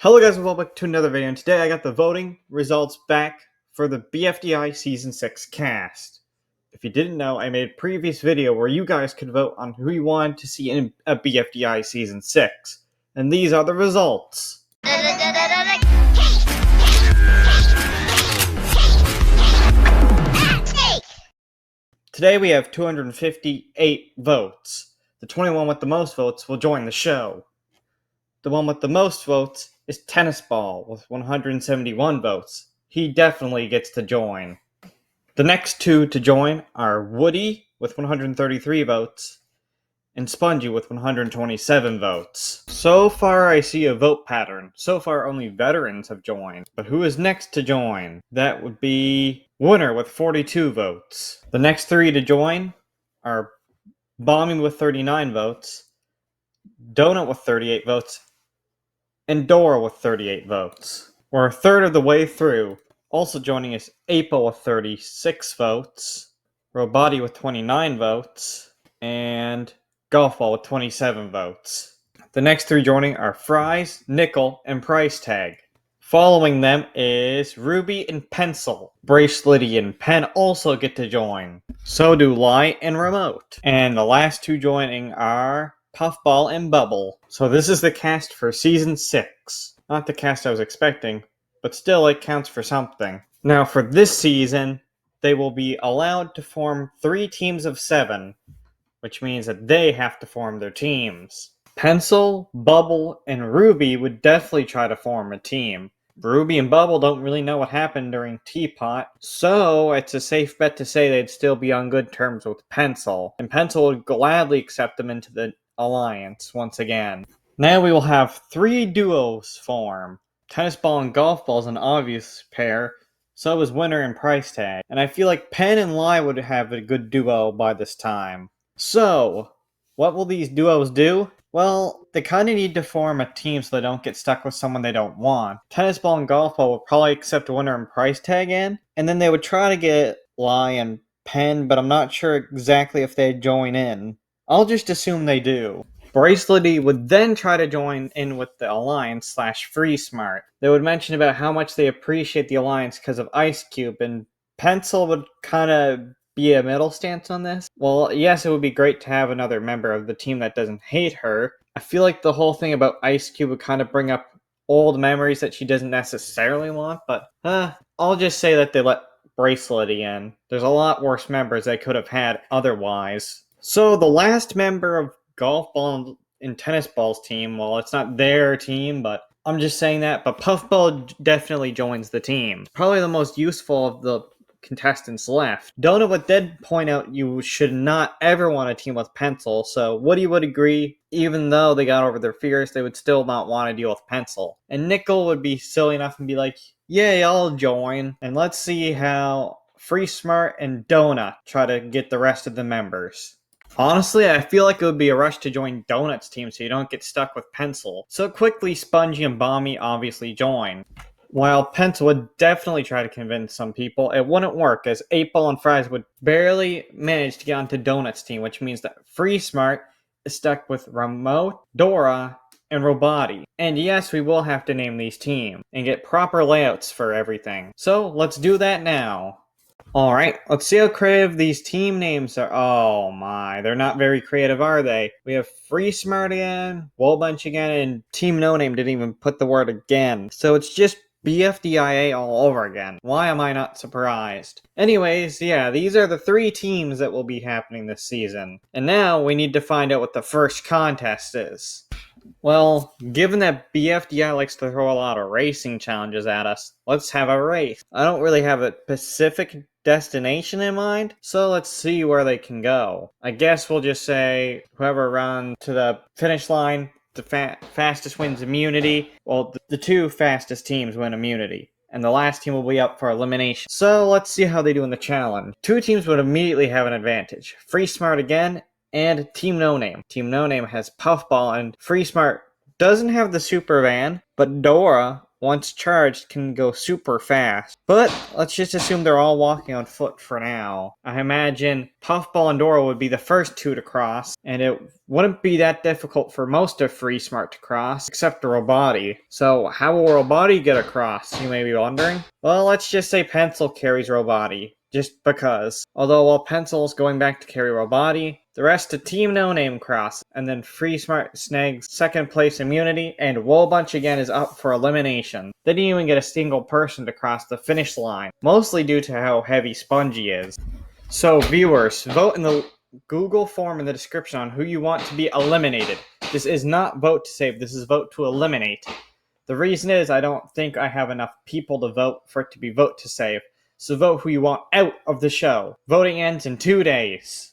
Hello guys and welcome back to another video, and today I got the voting results back for the BFDI Season 6 cast. If you didn't know, I made a previous video where you guys could vote on who you wanted to see in a BFDI Season 6. And these are the results. Today we have 258 votes. The 21 with the most votes will join the show. The one with the most votes is Tennis Ball with 171 votes. He definitely gets to join. The next two to join are Woody with 133 votes and Spongy with 127 votes. So far I see a vote pattern. So far only veterans have joined. But who is next to join? That would be Winner with 42 votes. The next three to join are Bombing with 39 votes, Donut with 38 votes, and Dora with 38 votes. We're a third of the way through. Also joining is Ep1 with 36 votes, Roboti with 29 votes, and Golfball with 27 votes. The next three joining are Fries, Nickel, and Price Tag. Following them is Ruby and Pencil. Bracelety and Pen also get to join. So do Light and Remote. And the last two joining are Puffball and Bubble. So this is the cast for Season 6. Not the cast I was expecting, but still it counts for something. Now for this season, they will be allowed to form 3 teams of 7, which means that they have to form their teams. Pencil, Bubble, and Ruby would definitely try to form a team. Ruby and Bubble don't really know what happened during Teapot, so it's a safe bet to say they'd still be on good terms with Pencil, and Pencil would gladly accept them into the alliance once again. Now we will have 3 duos form. Tennis Ball and Golf Ball is an obvious pair, so is Winner and Price Tag, and I feel like Pen and Lie would have a good duo by this time. So, what will these duos do? Well, they kind of need to form a team so they don't get stuck with someone they don't want. Tennis Ball and Golf Ball will probably accept Winner and Price Tag in, and then they would try to get Lie and Pen, but I'm not sure exactly if they'd join in. I'll just assume they do. Bracelety would then try to join in with the Alliance / Freesmart. They would mention about how much they appreciate the Alliance because of Ice Cube, and Pencil would kind of be a middle stance on this. Well, yes, it would be great to have another member of the team that doesn't hate her. I feel like the whole thing about Ice Cube would kind of bring up old memories that she doesn't necessarily want, but I'll just say that they let Bracelety in. There's a lot worse members they could have had otherwise. So the last member of Golf Ball and Tennis Ball's team, well, it's not their team, but I'm just saying that, but Puffball definitely joins the team. Probably the most useful of the contestants left. Donut would then point out you should not ever want to team with Pencil, so Woody would agree. Even though they got over their fears, they would still not want to deal with Pencil. And Nickel would be silly enough and be like, yay, I'll join. And let's see how Freesmart and Donut try to get the rest of the members. Honestly, I feel like it would be a rush to join Donut's team so you don't get stuck with Pencil. So quickly, Spongy and Bomby obviously join. While Pencil would definitely try to convince some people, it wouldn't work, as 8-Ball and Fries would barely manage to get onto Donut's team, which means that Freesmart is stuck with Remote, Dora, and Roboti. And yes, we will have to name these teams and get proper layouts for everything. So let's do that now. Alright, let's see how creative these team names are. Oh my, they're not very creative, are they? We have Freesmart again, Woolbunch again, and Team No Name didn't even put the word again. So it's just BFDIA all over again. Why am I not surprised? Anyways, yeah, these are the 3 teams that will be happening this season. And now we need to find out what the first contest is. Well, given that BFDI likes to throw a lot of racing challenges at us, let's have a race. I don't really have a specific destination in mind, so let's see where they can go. I guess we'll just say whoever runs to the finish line, the fastest wins immunity. Well, the 2 fastest teams win immunity, and the last team will be up for elimination. So let's see how they do in the challenge. 2 teams would immediately have an advantage. Freesmart again, and Team No Name. Team No Name has Puffball, and Freesmart doesn't have the super van, but Dora once charged, can go super fast. But let's just assume they're all walking on foot for now. I imagine Puffball and Dora would be the first two to cross, and it wouldn't be that difficult for most of Freesmart to cross, except Roboti. So how will Roboti get across, you may be wondering? Well, let's just say Pencil carries Roboti. Just because. Although while Pencil's going back to carry Roboti, the rest of Team No Name cross, and then Freesmart snags second place immunity, and Woolbunch again is up for elimination. They didn't even get a single person to cross the finish line, mostly due to how heavy Spongy is. So viewers, vote in the Google form in the description on who you want to be eliminated. This is not vote to save, this is vote to eliminate. The reason is I don't think I have enough people to vote for it to be vote to save. So vote who you want out of the show. Voting ends in 2 days.